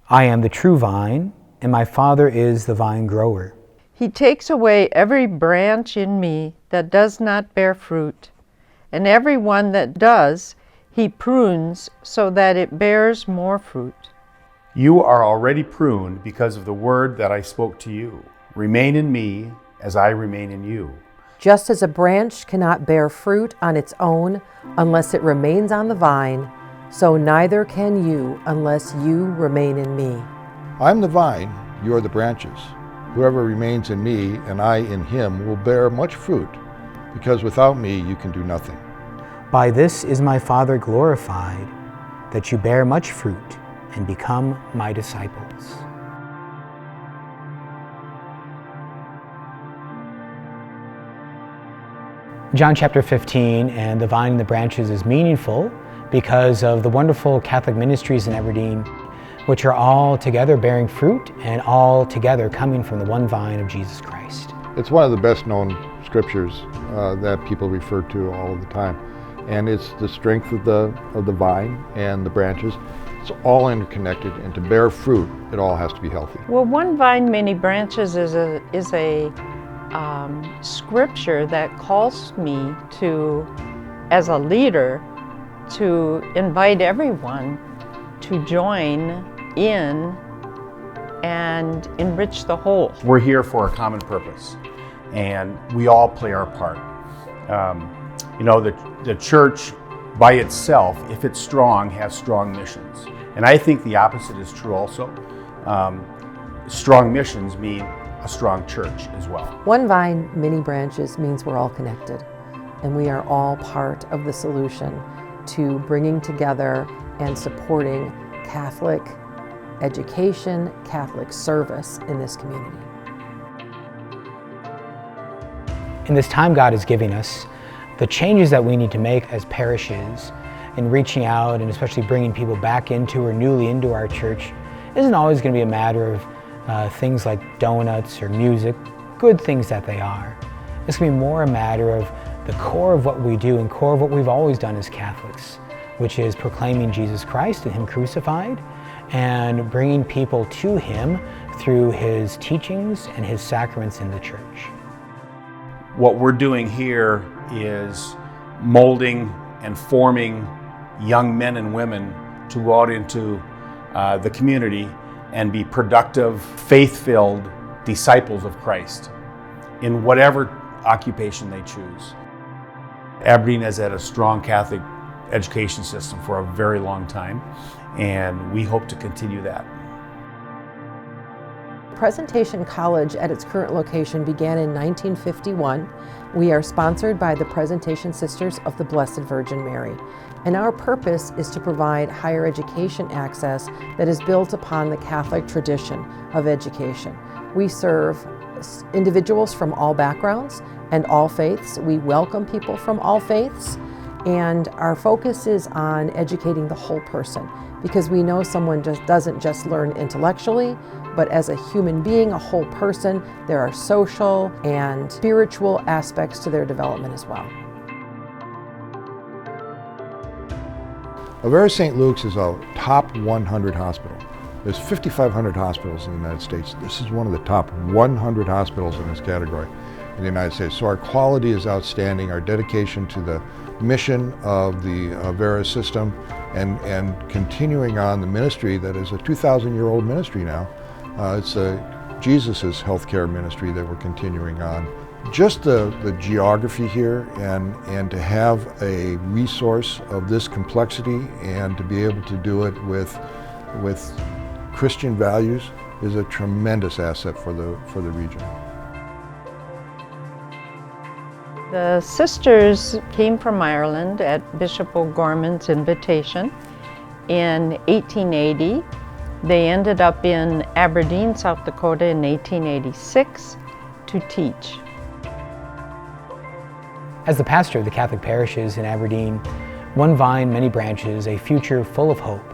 I am the true vine, and my Father is the vine grower. He takes away every branch in me that does not bear fruit, and every one that does, he prunes so that it bears more fruit. You are already pruned because of the word that I spoke to you. Remain in me as I remain in you. Just as a branch cannot bear fruit on its own unless it remains on the vine, so neither can you unless you remain in me. I am the vine, you are the branches. Whoever remains in me and I in him will bear much fruit, because without me you can do nothing. By this is my Father glorified, that you bear much fruit and become my disciples. John chapter 15 and the vine and the branches is meaningful because of the wonderful Catholic ministries in Aberdeen, which are all together bearing fruit and all together coming from the one vine of Jesus Christ. It's one of the best known scriptures that people refer to all of the time. And it's the strength of the vine and the branches. It's all interconnected, and to bear fruit, it all has to be healthy. Well, one vine, many branches is a scripture that calls me to, as a leader, to invite everyone to join in and enrich the whole. We're here for a common purpose, and we all play our part. The church by itself, if it's strong, has strong missions. And I think the opposite is true also. Strong missions mean a strong church as well. One vine, many branches means we're all connected, and we are all part of the solution to bringing together and supporting Catholic education, Catholic service in this community. In this time God is giving us, the changes that we need to make as parishes in reaching out and especially bringing people back into or newly into our church isn't always going to be a matter of things like donuts or music, good things that they are. It's going to be more a matter of the core of what we do and core of what we've always done as Catholics, which is proclaiming Jesus Christ and Him crucified and bringing people to Him through His teachings and His sacraments in the church. What we're doing here is molding and forming young men and women to go out into the community and be productive, faith-filled disciples of Christ in whatever occupation they choose. Aberdeen has had a strong Catholic education system for a very long time, and we hope to continue that. Presentation College at its current location began in 1951. We are sponsored by the Presentation Sisters of the Blessed Virgin Mary, and our purpose is to provide higher education access that is built upon the Catholic tradition of education. We serve individuals from all backgrounds and all faiths. We welcome people from all faiths, and our focus is on educating the whole person, because we know someone doesn't just learn intellectually, but as a human being, a whole person. There are social and spiritual aspects to their development as well. Avera St. Luke's is a top 100 hospital. There's 5,500 hospitals in the United States. This is one of the top 100 hospitals in this category in the United States. So our quality is outstanding. Our dedication to the mission of the Avera system and continuing on the ministry that is a 2,000-year-old ministry now. It's Jesus's healthcare ministry that we're continuing on. Just the geography here and to have a resource of this complexity and to be able to do it with Christian values is a tremendous asset for the region. The sisters came from Ireland at Bishop O'Gorman's invitation in 1880. They ended up in Aberdeen, South Dakota in 1886 to teach. As the pastor of the Catholic parishes in Aberdeen, One Vine, Many Branches, a future full of hope,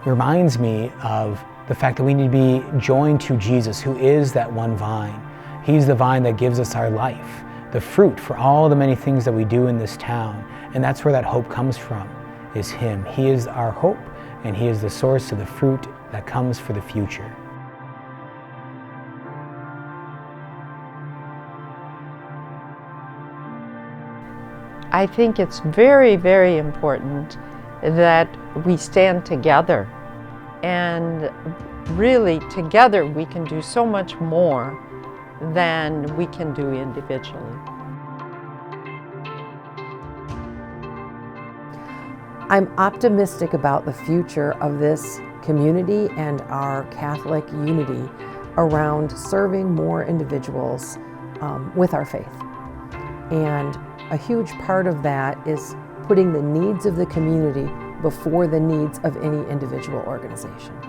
reminds me of the fact that we need to be joined to Jesus, who is that one vine. He's the vine that gives us our life, the fruit for all the many things that we do in this town. And that's where that hope comes from, is Him. He is our hope, and He is the source of the fruit that comes for the future. I think it's very, very important that we stand together, and really together we can do so much more than we can do individually. I'm optimistic about the future of this community and our Catholic unity around serving more individuals with our faith. And a huge part of that is putting the needs of the community before the needs of any individual organization.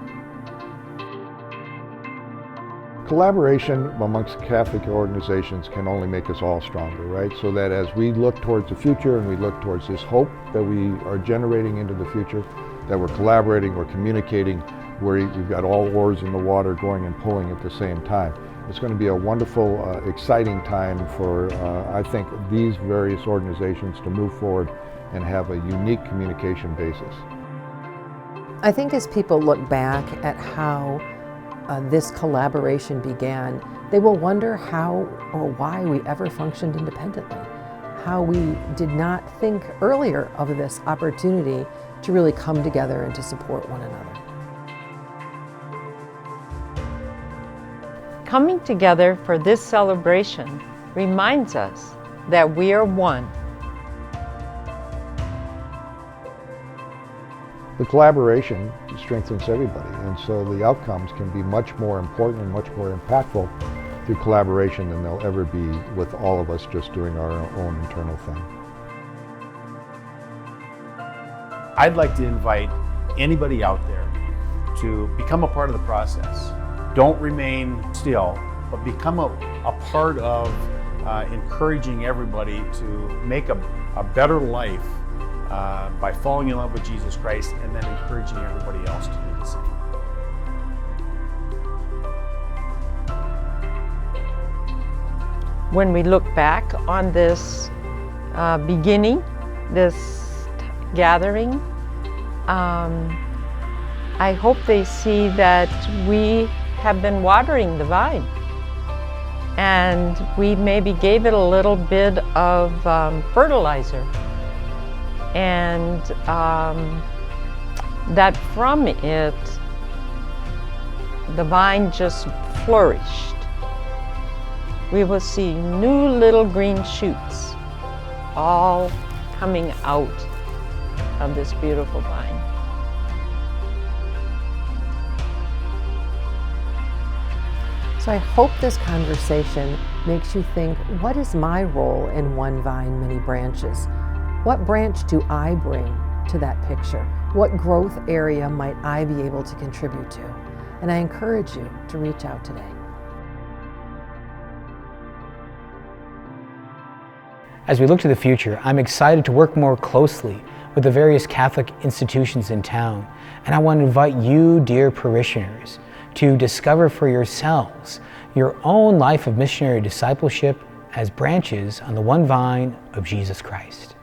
Collaboration amongst Catholic organizations can only make us all stronger, right? So that as we look towards the future and we look towards this hope that we are generating into the future, that we're collaborating, we're communicating, we've got all oars in the water going and pulling at the same time. It's going to be a wonderful, exciting time for, I think, these various organizations to move forward and have a unique communication basis. I think as people look back at how this collaboration began, they will wonder how or why we ever functioned independently, how we did not think earlier of this opportunity to really come together and to support one another. Coming together for this celebration reminds us that we are one. The collaboration strengthens everybody, and so the outcomes can be much more important and much more impactful through collaboration than they'll ever be with all of us just doing our own internal thing. I'd like to invite anybody out there to become a part of the process. Don't remain still, but become a part of encouraging everybody to make a better life by falling in love with Jesus Christ and then encouraging everybody else to do the same. When we look back on this beginning, this gathering, I hope they see that we have been watering the vine, and we maybe gave it a little bit of fertilizer, and that from it the vine just flourished. We will see new little green shoots all coming out of this beautiful vine. So I hope this conversation makes you think, what is my role in One Vine, Many Branches? What branch do I bring to that picture? What growth area might I be able to contribute to? And I encourage you to reach out today. As we look to the future, I'm excited to work more closely with the various Catholic institutions in town, and I want to invite you, dear parishioners, to discover for yourselves your own life of missionary discipleship as branches on the one vine of Jesus Christ.